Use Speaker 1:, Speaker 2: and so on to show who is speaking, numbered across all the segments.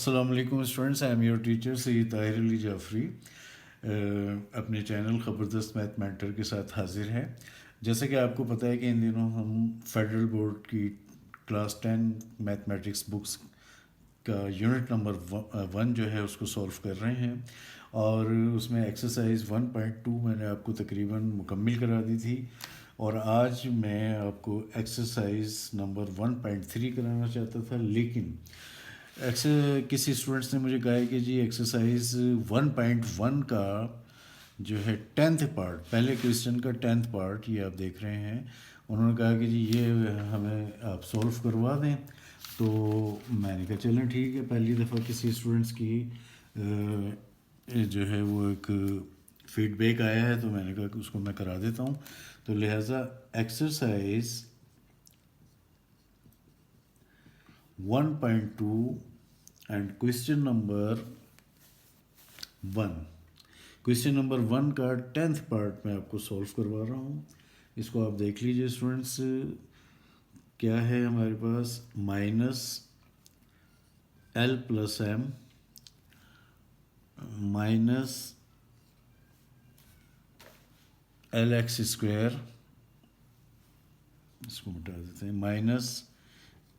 Speaker 1: अस्सलाम वालेकुम students, I am your teacher Syed Tahir Ali Jafri. अपने चैनल ख़बरदस्त मैथ मेंटर के साथ हाजिर है। जैसे कि आपको पता है कि इन दिनों हम फेडरल बोर्ड की क्लास 10 मैथमेटिक्स बुक्स का यूनिट नंबर 1 जो है उसको सॉल्व कर रहे हैं, और उसमें एक्सरसाइज 1.2 मैंने आपको तकरीबन मुकम्मिल करा दी थी, और आज मैं आपको एक्सरसाइज नंबर 1.3 कराना चाहता था। लेकिन किसी स्टूडेंट्स ने मुझे कहा है कि जी एक्सरसाइज 1.1 का जो है 10th पार्ट, पहले क्वेश्चन का 10th पार्ट ये आप देख रहे हैं, उन्होंने कहा कि जी ये हमें आप सॉल्व करवा दें। तो मैंने कहा चलें ठीक है, पहली दफ़ा किसी स्टूडेंट्स की जो है वो एक फीडबैक आया है, तो मैंने कहा कि उसको मैं करा देता हूँ। तो लिहाजा exercise 1.2 and question number 1, question number 1 का 10th पार्ट मैं आपको सॉल्व करवा रहा हूँ। इसको आप देख लीजिए स्टूडेंट्स। क्या है हमारे पास, minus L plus M minus L X square, इसको मिटा देते हैं, minus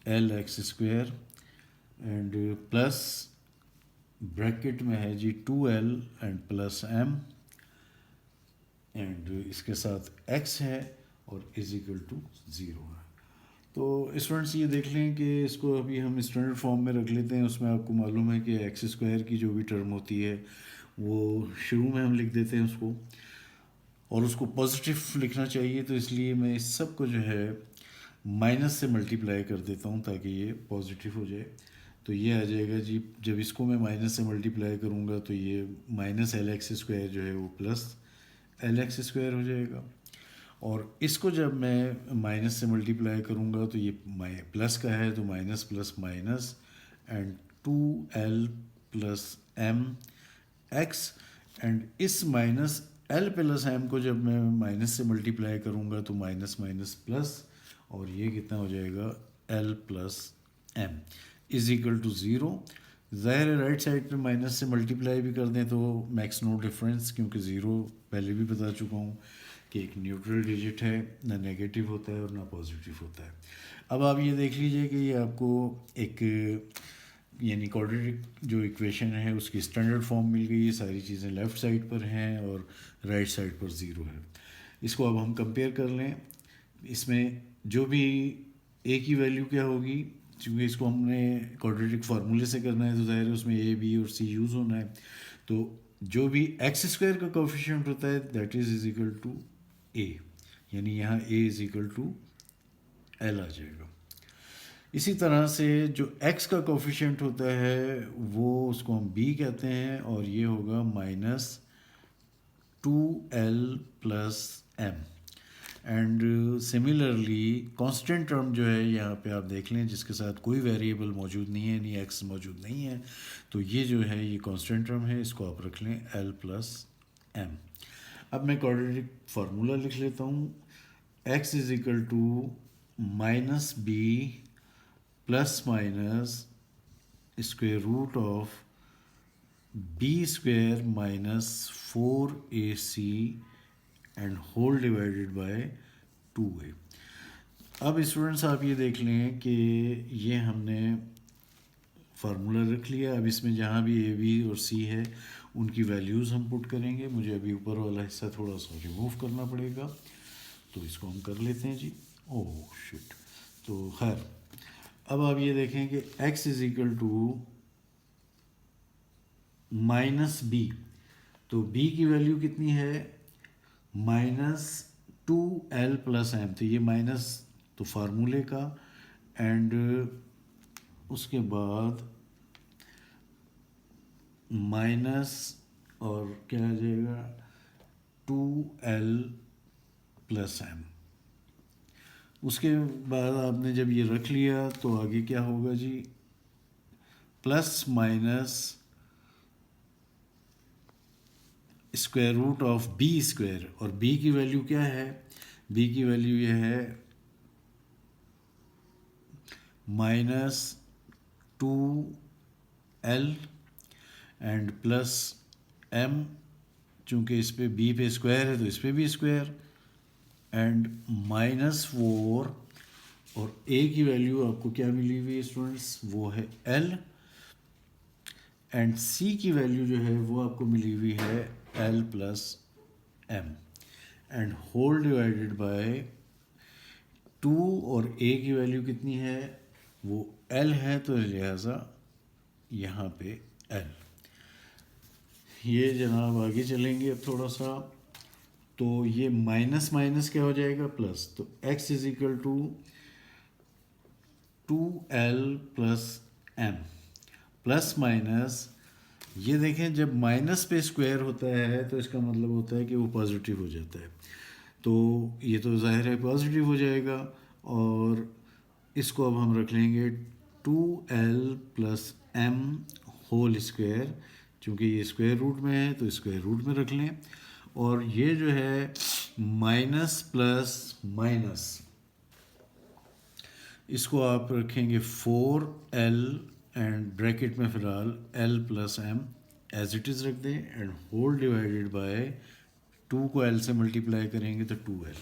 Speaker 1: L X square and plus bracket में है जी 2l and plus m, and इसके साथ x है और इज इक्वल टू 0 है। तो स्टूडेंट्स ये देख लें कि इसको अभी हम स्टैंडर्ड फॉर्म में रख लेते हैं। उसमें आपको मालूम है कि एक्स स्क्वायर की जो भी टर्म होती है वो शुरू में हम लिख देते हैं उसको, और उसको पॉजिटिव लिखना चाहिए, तो इसलिए मैं इस सब को जो है माइनस से मल्टीप्लाई कर देता हूँ ताकि ये पॉजिटिव हो जाए। तो ये आ जाएगा जी, जब इसको मैं माइनस से मल्टीप्लाई करूँगा तो ये माइनस एल एक्स स्क्वायर जो है वो प्लस एल एक्स स्क्वायर हो जाएगा, और इसको जब मैं माइनस से मल्टीप्लाई करूँगा तो ये प्लस का है तो minus plus minus and 2l plus m x, and इस माइनस एल प्लस एम को जब मैं माइनस से मल्टीप्लाई करूँगा तो माइनस माइनस प्लस, और ये कितना हो जाएगा l plus m is equal to 0। ज़ाहिर है राइट साइड पे माइनस से मल्टीप्लाई भी कर दें तो मैक्स नो डिफरेंस, क्योंकि 0 पहले भी बता चुका हूँ कि एक न्यूट्रल डिजिट है, ना नेगेटिव होता है और ना पॉजिटिव होता है। अब आप ये देख लीजिए कि ये आपको एक यानी क्वाड्रेटिक जो इक्वेशन है उसकी स्टैंडर्ड फॉर्म मिल गई है। सारी चीज़ें लेफ़्ट साइड पर हैं और राइट साइड पर 0 है। इसको अब हम कंपेयर कर लें। इसमें जो भी ए की वैल्यू क्या होगी, क्योंकि इसको हमने क्वाड्रेटिक फार्मूले से करना है तो ज़ाहिर है उसमें ए बी और सी यूज़ होना है। तो जो भी एक्स स्क्वायर का कोफिशिएंट होता है that is equal to A, यानी यहाँ A is equal to L आ जाएगा। इसी तरह से जो x का कोफिशिएंट होता है वो उसको हम b कहते हैं, और ये होगा minus 2l plus m. And similarly constant term जो है यहाँ पे आप देख लें जिसके साथ कोई वेरिएबल मौजूद नहीं है, यानी x मौजूद नहीं है, तो ये जो है ये कांस्टेंट टर्म है, इसको आप रख लें l प्लस एम। अब मैं क्वाड्रेटिक फार्मूला लिख लेता हूँ। x is equal to minus b plus minus square root of B square minus 4ac and whole divided by 2a। अब स्टूडेंट्स आप ये देख लें कि ये हमने फार्मूला रख लिया। अब इसमें जहाँ भी ए बी और सी है उनकी वैल्यूज़ हम पुट करेंगे। मुझे अभी ऊपर वाला हिस्सा थोड़ा सा रिमूव करना पड़ेगा, तो इसको हम कर लेते हैं जी। Oh shit. तो खैर अब आप ये देखें कि x is equal to minus b, तो b की वैल्यू कितनी है, माइनस 2l प्लस एम, तो ये माइनस तो फार्मूले का, एंड उसके बाद माइनस और क्या आ जाएगा 2l प्लस एम। उसके बाद आपने जब ये रख लिया तो आगे क्या होगा जी, plus minus square root of B square, और बी की वैल्यू क्या है, बी की वैल्यू ये है minus 2 L and plus M, चूँकि इस पे बी पे स्क्वायर है तो इस पे भी स्क्वायर, एंड -4, और ए की वैल्यू आपको क्या मिली हुई है स्टूडेंट्स, वो है एल, एंड सी की वैल्यू जो है वो आपको मिली हुई है l plus m, and whole divided by 2, और ए की वैल्यू कितनी है, वो एल है, तो लिहाजा यहाँ पे एल। ये जनाब आगे चलेंगे अब थोड़ा सा, तो ये माइनस माइनस क्या हो जाएगा, प्लस, तो x is equal to 2l plus m, plus minus, ये देखें जब माइनस पे स्क्वायर होता है तो इसका मतलब होता है कि वो पॉजिटिव हो जाता है, तो ये तो ज़ाहिर है पॉजिटिव हो जाएगा, और इसको अब हम रख लेंगे 2l plus M whole square, चूँकि ये स्क्वायर रूट में है तो स्क्वायर रूट में रख लें, और ये जो है माइनस प्लस माइनस, इसको आप रखेंगे 4l, एंड ब्रैकेट में फ़िलहाल l plus M as it is रख दें, एंड होल डिवाइडेड बाय 2 को l से मल्टीप्लाई करेंगे तो 2l।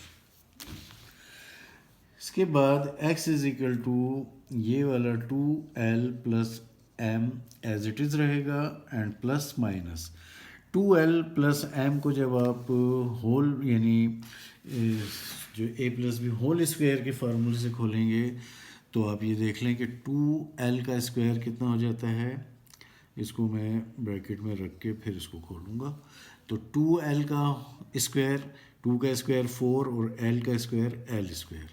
Speaker 1: इसके बाद x इज इक्वल टू ये वाला 2l plus M as it is रहेगा, and plus minus 2l plus M को जब आप होल यानी जो a plus B whole square के फार्मूले से खोलेंगे तो आप ये देख लें कि 2l का स्क्वायर कितना हो जाता है, इसको मैं ब्रैकेट में रख के फिर इसको खोलूँगा, तो 2l का स्क्वायर, 2 का स्क्वायर 4 और l का स्क्वायर l स्क्वायर,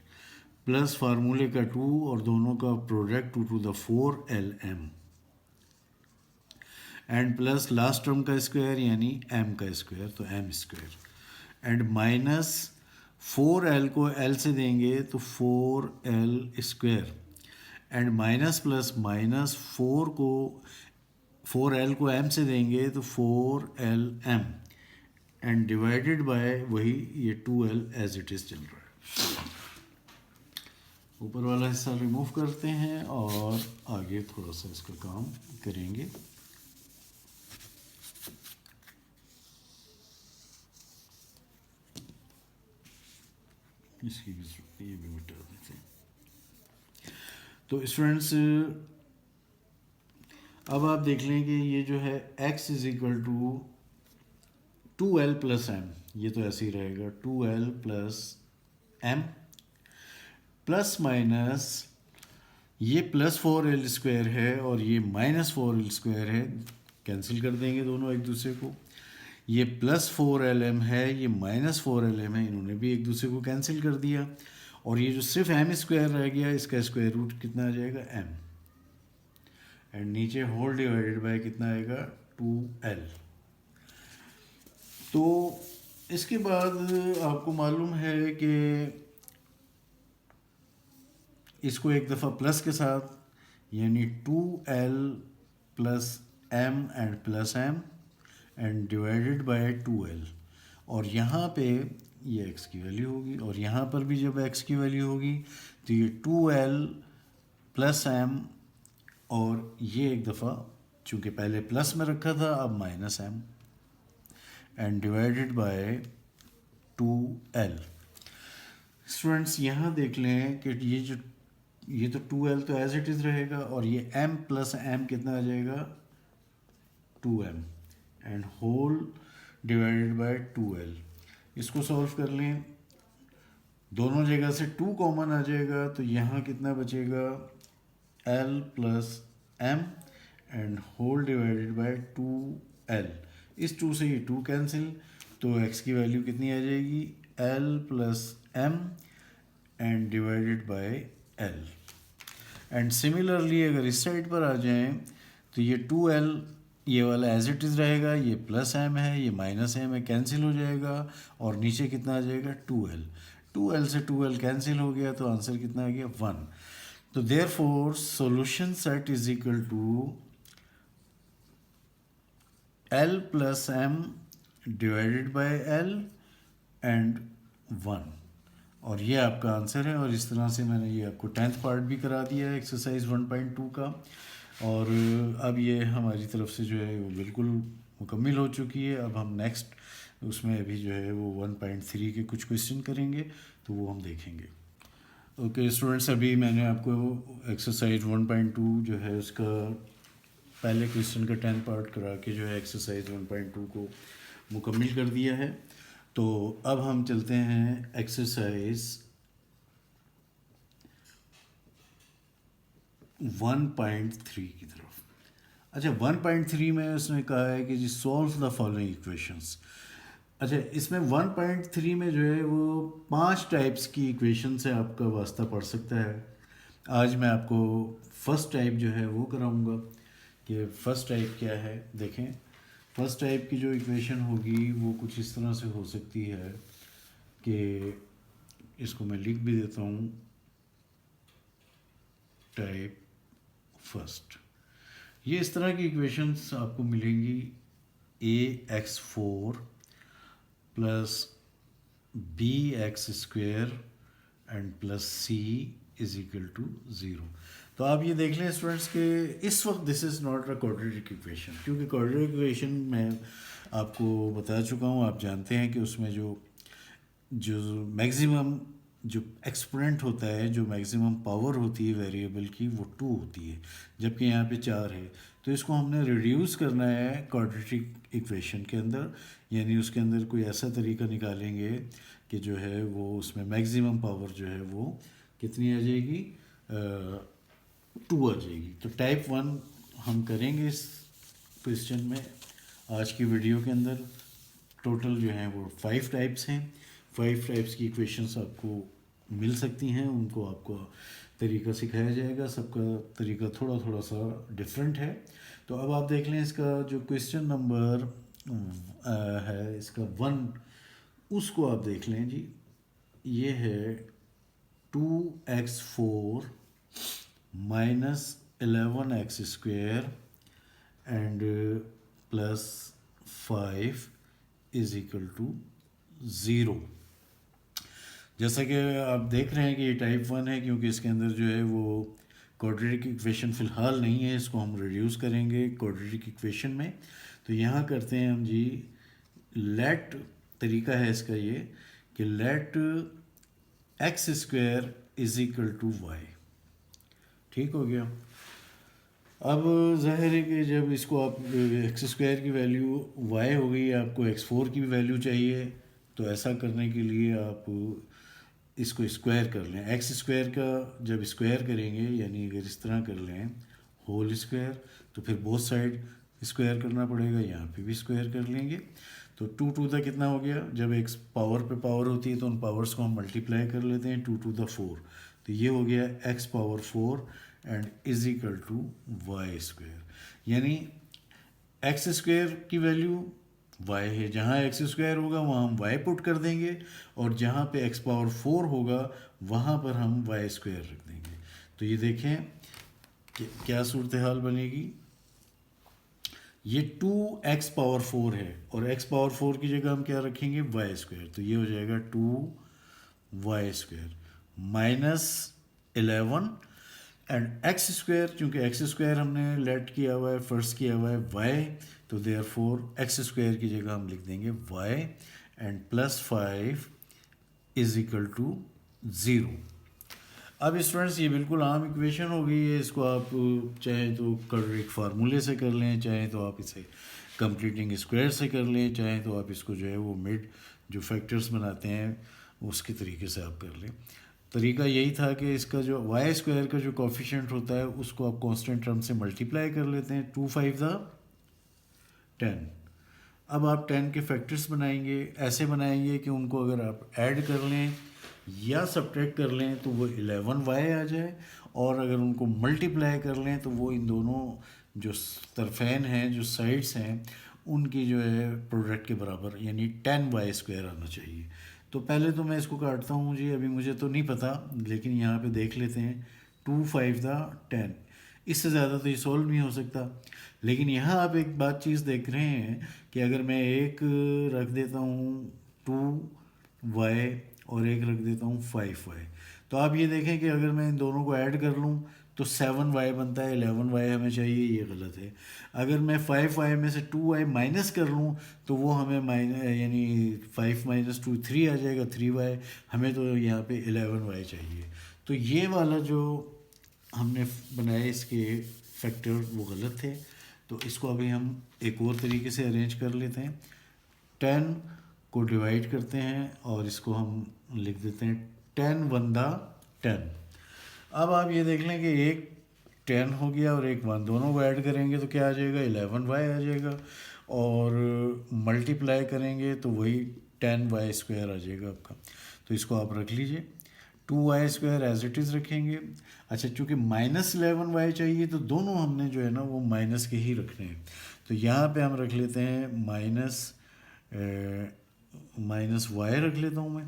Speaker 1: प्लस फार्मूले का 2 और दोनों का product 2 to the 4lm, and plus last term का स्क्वायर यानी m का स्क्वायर, तो m square, and minus 4l को l से देंगे तो 4l square, and minus plus minus 4l को m से देंगे तो 4lm, एंड डिवाइडेड बाय वही ये 2l एज इट इज़ चल रहा है। ऊपर वाला हिस्सा रिमूव करते हैं और आगे थोड़ा सा इसका काम करेंगे। इसकी ये भी मिटा देते हैं। तो स्टूडेंट्स अब आप देख लें कि ये जो है x is equal to 2l plus m, ये तो ऐसे ही रहेगा 2l plus m, plus minus ये प्लस 4l स्क्वायर है और ये माइनस 4l स्क्वायर है, कैंसिल कर देंगे दोनों एक दूसरे को, ये प्लस 4lm है, ये माइनस 4lm है, इन्होंने भी एक दूसरे को कैंसिल कर दिया, और ये जो सिर्फ m स्क्वायर रह गया इसका स्क्वायर रूट कितना आ जाएगा m, एंड नीचे होल डिवाइडेड बाय कितना आएगा 2l। तो इसके बाद आपको मालूम है कि इसको एक दफ़ा प्लस के साथ यानी 2l plus m and plus m and divided by 2l, और यहाँ पे ये x की वैल्यू होगी, और यहाँ पर भी जब x की वैल्यू होगी तो ये 2l प्लस m, और ये एक दफ़ा चूँकि पहले प्लस में रखा था अब minus m, and divided by 2l। Students यहाँ देख लें कि ये तो 2l तो एज इट इज़ रहेगा, और ये m प्लस m कितना आ जाएगा 2m, and whole divided by 2l। इसको सॉल्व कर लें, दोनों जगह से 2 कॉमन आ जाएगा, तो यहाँ कितना बचेगा l plus m and whole divided by 2l। इस 2 से ये 2 कैंसिल, तो x की वैल्यू कितनी आ जाएगी l plus m and divided by l। And similarly अगर इस साइड पर आ जाएं तो ये 2l ये वाला एज इट इज़ रहेगा, ये प्लस m है, ये माइनस m है, कैंसिल हो जाएगा, और नीचे कितना आ जाएगा 2l, 2l से 2l कैंसिल हो गया, तो आंसर कितना आ गया 1। तो therefore solution set is equal to l plus m divided by l and 1, और ये आपका आंसर है। और इस तरह से मैंने ये आपको 10th पार्ट भी करा दिया है एक्सरसाइज 1.2 का। और अब ये हमारी तरफ से जो है वो बिल्कुल मुकम्मल हो चुकी है। अब हम नेक्स्ट उसमें अभी जो है वो 1.3 के कुछ क्वेश्चन करेंगे, तो वो हम देखेंगे। ओके स्टूडेंट्स, अभी मैंने आपको एक्सरसाइज 1.2 जो है उसका पहले क्वेश्चन का 10 पार्ट करा के जो है एक्सरसाइज 1.2 को मुकम्मल कर दिया है। तो अब हम चलते हैं एक्सरसाइज 1.3 की तरफ। अच्छा, 1.3 में उसने कहा है कि जी सॉल्व द फॉलोइंग इक्वेशंस। अच्छा, इसमें 1.3 में जो है वो 5 टाइप्स की इक्वेशन से आपका वास्ता पड़ सकता है। आज मैं आपको फर्स्ट टाइप जो है वो कराऊंगा कि फर्स्ट टाइप क्या है। देखें, फर्स्ट टाइप की जो इक्वेशन होगी वो कुछ इस तरह से हो सकती है कि इसको मैं लिख भी देता हूँ, टाइप फर्स्ट। ये इस तरह की इक्वेशंस आपको मिलेंगी, ax4 plus bx² and plus c is equal to 0। तो आप ये देख लें स्टूडेंट्स के इस वक्त this is not a quadratic equation, क्योंकि क्वाड्रेटिक इक्वेशन मैं आपको बता चुका हूँ, आप जानते हैं कि उसमें जो जो मैक्सिमम जो एक्सपोनेंट होता है, जो मैक्सिमम पावर होती है वेरिएबल की, वो 2 होती है, जबकि यहाँ पे 4 है। तो इसको हमने रिड्यूस करना है क्वाड्रेटिक इक्वेशन के अंदर, यानी उसके अंदर कोई ऐसा तरीका निकालेंगे कि जो है वो उसमें मैक्सिमम पावर जो है वो कितनी आ जाएगी, 2 आ जाएगी। तो टाइप 1 हम करेंगे इस क्वेश्चन में आज की वीडियो के अंदर। टोटल जो है वो 5 टाइप्स हैं। 5 टाइप्स की इक्वेशंस आपको मिल सकती हैं, उनको आपको तरीका सिखाया जाएगा। सबका तरीका थोड़ा थोड़ा सा डिफरेंट है। तो अब आप देख लें इसका जो क्वेश्चन नंबर है इसका 1, उसको आप देख लें जी। ये है 2x4 minus 11x² and plus 5 is equal to 0। जैसा कि आप देख रहे हैं कि ये टाइप 1 है, क्योंकि इसके अंदर जो है वो क्वाड्रेटिक इक्वेशन फ़िलहाल नहीं है, इसको हम रिड्यूस करेंगे क्वाड्रेटिक इक्वेशन में। तो यहाँ करते हैं हम जी, लेट, तरीका है इसका ये कि let x² is equal to y. ठीक हो गया। अब जाहिर है कि जब इसको आप x² की वैल्यू y हो गई, आपको x4 की भी वैल्यू चाहिए, तो ऐसा करने के लिए आप इसको स्क्वायर कर लें। x² का जब स्क्वायर करेंगे, यानी अगर इस तरह कर लें होल स्क्वायर, तो फिर बोथ साइड स्क्वायर करना पड़ेगा, यहाँ पे भी स्क्वायर कर लेंगे। तो 2 टू द कितना हो गया, जब एक पावर पे पावर होती है तो उन पावर्स को हम मल्टीप्लाई कर लेते हैं, 2 टू द 4। तो ये हो गया x power 4 and is equal to y²। यानी x² की वैल्यू y है, जहाँ x² होगा वहाँ हम y पुट कर देंगे, और जहाँ पे x पावर 4 होगा वहाँ पर हम y² रख देंगे। तो ये देखें कि क्या सूरत हाल बनेगी। ये 2x पावर 4 है, और x पावर 4 की जगह हम क्या रखेंगे, y²। तो ये हो जाएगा 2y² माइनस 11 एंड x², चूँकि x² हमने लेट किया हुआ है, फर्स्ट किया हुआ है y, तो देयरफॉर x² की जगह हम लिख देंगे y and plus 5 is equal to 0। अब स्टूडेंट्स ये बिल्कुल आम इक्वेशन हो गई है, इसको आप चाहे तो क्वाड्रेटिक फार्मूले से कर लें, चाहे तो आप इसे कंप्लीटिंग स्क्वायर से कर लें, चाहे तो आप इसको जो है वो मिड जो फैक्टर्स बनाते हैं उसके तरीके से आप कर लें। तरीका यही था कि इसका जो y² का जो कोफिशिएंट होता है उसको आप कांस्टेंट टर्म से मल्टीप्लाई कर लेते हैं, 2 5 10। अब आप 10 के फैक्टर्स बनाएंगे, ऐसे बनाएंगे कि उनको अगर आप ऐड कर लें या सब्ट्रैक्ट कर लें तो वो 11y आ जाए, और अगर उनको मल्टीप्लाई कर लें तो वो इन दोनों जो तरफेन हैं, जो साइड्स हैं, उनकी जो है प्रोडक्ट के बराबर, यानी 10y² आना चाहिए। तो पहले तो मैं इसको काटता हूँ जी, अभी मुझे तो नहीं पता, लेकिन यहाँ पे देख लेते हैं 2 5 10। इससे ज़्यादा तो ये सॉल्व नहीं हो सकता। लेकिन यहाँ आप एक बात चीज़ देख रहे हैं कि अगर मैं एक रख देता हूँ 2y और एक रख देता हूँ 5y, तो आप ये देखें कि अगर मैं इन दोनों को ऐड कर लूँ तो 7y बनता है, 11y हमें चाहिए, ये गलत है। अगर मैं 5y में से 2y माइनस कर लूँ तो वो हमें यानी 5 माइनस 2 3 आ जाएगा, 3y। हमें तो यहाँ पे 11y चाहिए। तो ये वाला जो हमने बनाया इसके फैक्टर वो गलत थे। तो इसको अभी हम एक और तरीके से अरेंज कर लेते हैं। 10 को डिवाइड करते हैं और इसको हम लिख देते हैं 10 वन दा 10। अब आप ये देख लें कि एक 10 हो गया और एक 1, दोनों को ऐड करेंगे तो क्या आ जाएगा, 11y आ जाएगा। और मल्टीप्लाई करेंगे तो वही 10y स्क्वायर आ जाएगा आपका। तो इसको आप रख लीजिए, 2y square as it is रखेंगे। अच्छा, चूँकि -11y चाहिए तो दोनों हमने जो है ना वो माइनस के ही रखने हैं। तो यहाँ पे हम रख लेते हैं माइनस वाई रख लेता हूँ मैं,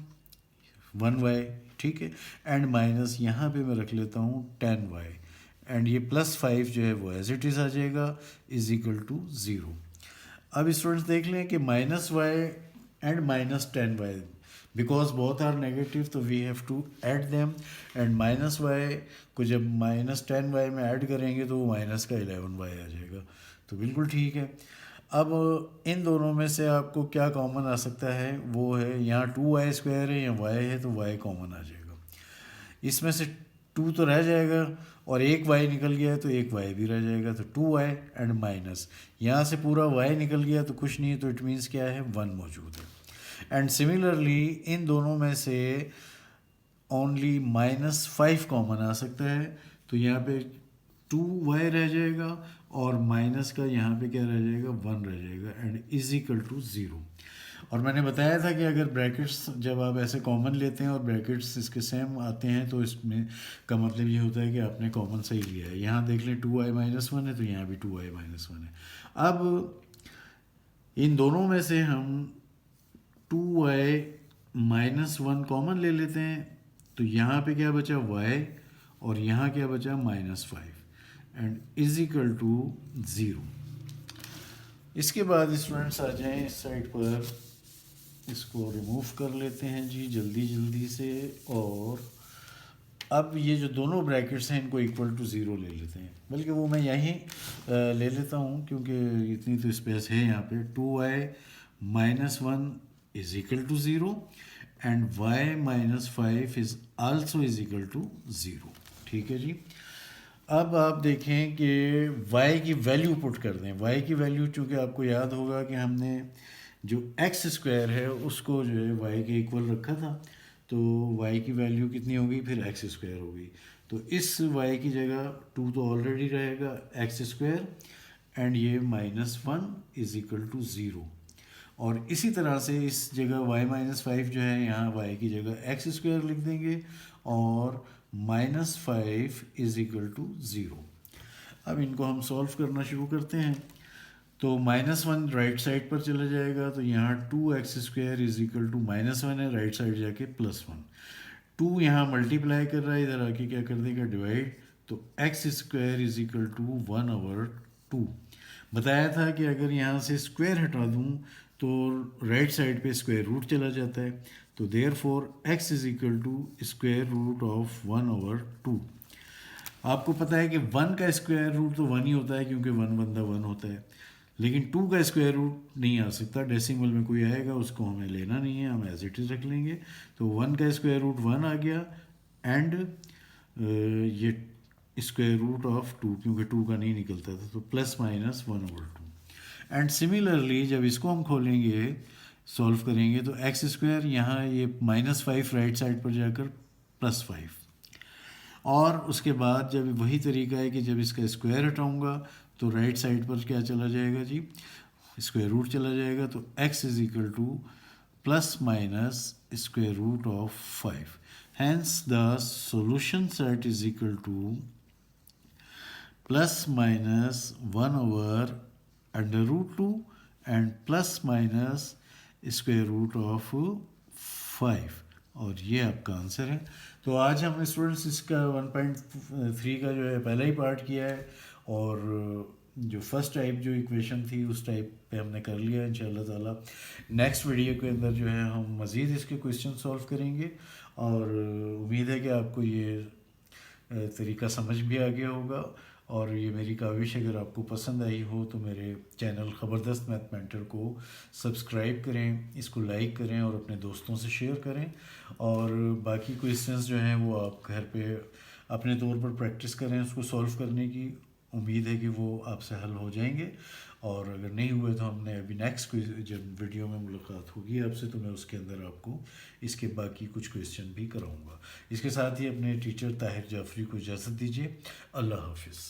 Speaker 1: 1y, ठीक है। एंड माइनस यहाँ पे मैं रख लेता हूँ 10y, एंड ये +5 जो है वो एज इट इज़ आ जाएगा, इज इक्वल टू 0। अब स्टूडेंट्स देख लें कि -y and -10y, because both are negative तो we have to add them. And -y को जब -10y में ऐड करेंगे तो वो माइनस का 11y आ जाएगा। तो बिल्कुल ठीक है। अब इन दोनों में से आपको क्या कॉमन आ सकता है, वो है यहाँ 2y स्क्वायर है, या y है तो y कॉमन आ जाएगा। इसमें से 2 तो रह जाएगा और एक y निकल गया है तो एक y भी रह जाएगा, तो 2y एंड माइनस यहाँ से पूरा y निकल गया तो कुछ नहीं है, तो इट मीन्स क्या है, 1 मौजूद है। एंड सिमिलरली इन दोनों में से ओनली -5 कॉमन आ सकता है, तो यहाँ पे 2y रह जाएगा और माइनस का यहाँ पे क्या रह जाएगा, 1 रह जाएगा, एंड इज इक्वल टू 0। और मैंने बताया था कि अगर ब्रैकेट्स जब आप ऐसे कॉमन लेते हैं और ब्रैकेट्स इसके सेम आते हैं तो इसमें का मतलब ये होता है कि आपने कॉमन सही लिया है। यहाँ देख लें 2y-1 है तो यहाँ भी 2y-1 है। अब इन दोनों में से हम 2y-1 कॉमन ले लेते हैं, तो यहाँ पे क्या बचा, y, और यहाँ क्या बचा, -5, एंड इज इक्वल टू 0। इसके बाद स्टूडेंट्स आ जाएं इस साइड पर, इसको रिमूव कर लेते हैं जी जल्दी से। और अब ये जो दोनों ब्रैकेट्स हैं इनको इक्वल टू 0 ले लेते हैं, बल्कि वो मैं यहीं ले लेता हूँ क्योंकि इतनी तो स्पेस है यहाँ पे। 2y-1 is equal to 0 and y-5 is also is equal to 0। ठीक है जी। अब आप देखें कि y की वैल्यू पुट कर दें। y की वैल्यू, चूँकि आपको याद होगा कि हमने जो x स्क्वायर है उसको जो है y के इक्वल रखा था, तो y की वैल्यू कितनी होगी, फिर x स्क्वायर होगी। तो इस y की जगह 2 तो ऑलरेडी रहेगा, x स्क्वायर, एंड ये -1 इज इक्वल टू 0। और इसी तरह से इस जगह y-5 जो है, यहाँ y की जगह x स्क्वायर लिख देंगे और -5 इज इक्वल टू 0। अब इनको हम सॉल्व करना शुरू करते हैं। तो -1 राइट साइड पर चला जाएगा, तो यहाँ 2x² इज इक्वल टू -1 है, राइट साइड जाके +1। 2 यहाँ मल्टीप्लाई कर रहा है, इधर आके क्या कर देगा, डिवाइड। तो x² इज इक्वल टू 1/2। बताया था कि अगर यहाँ से स्क्वायर हटा दूँ तो राइट साइड पे स्क्वायर रूट चला जाता है, तो therefore x is equal to square root of 1/2। आपको पता है कि 1 का स्क्वायर रूट तो 1 ही होता है क्योंकि 1 बंदा 1 होता है, लेकिन 2 का स्क्वायर रूट नहीं आ सकता, डेसिमल में कोई आएगा उसको हमें लेना नहीं है, हम एज इट इज़ रख लेंगे। तो 1 का स्क्वायर रूट 1 आ गया, एंड ये स्क्वायर रूट ऑफ 2, क्योंकि 2 का नहीं निकलता था, तो ±1/2। एंड सिमिलरली जब इसको हम खोलेंगे, सॉल्व करेंगे, तो x² यहाँ ये -5 राइट साइड पर जाकर +5। और उसके बाद जब वही तरीका है कि जब इसका स्क्वायर हटाऊंगा तो राइट साइड पर क्या चला जाएगा जी, स्क्वायर रूट चला जाएगा। तो x is equal to ±square root of 5। Hence the solution set is equal to ±1/√2 and ±square root of 5, और ये आपका आंसर है। तो आज हम स्टूडेंट्स इसका 1.3 का जो है पहला ही पार्ट किया है, और जो फर्स्ट टाइप जो इक्वेशन थी उस टाइप पे हमने कर लिया है। इंशाल्लाह ताला नेक्स्ट वीडियो के अंदर जो है हम मज़ीद इसके क्वेश्चन सॉल्व करेंगे, और उम्मीद है कि आपको ये तरीका समझ भी आ गया होगा। और ये मेरी काविश अगर आपको पसंद आई हो तो मेरे चैनल ख़बरदस्त मैथ मेंटर को सब्सक्राइब करें, इसको लाइक करें और अपने दोस्तों से शेयर करें। और बाकी क्वेश्चंस जो हैं वो आप घर पे अपने तौर पर प्रैक्टिस करें, उसको सॉल्व करने की उम्मीद है कि वो आपसे हल हो जाएंगे। और अगर नहीं हुए तो हमने अभी नेक्स्ट जब वीडियो में मुलाकात होगी आपसे तो मैं उसके अंदर आपको इसके बाकी कुछ क्वेश्चन भी कराऊंगा। इसके साथ ही अपने टीचर ताहिर जाफरी को इजाज़त दीजिए। अल्लाह हाफिज़।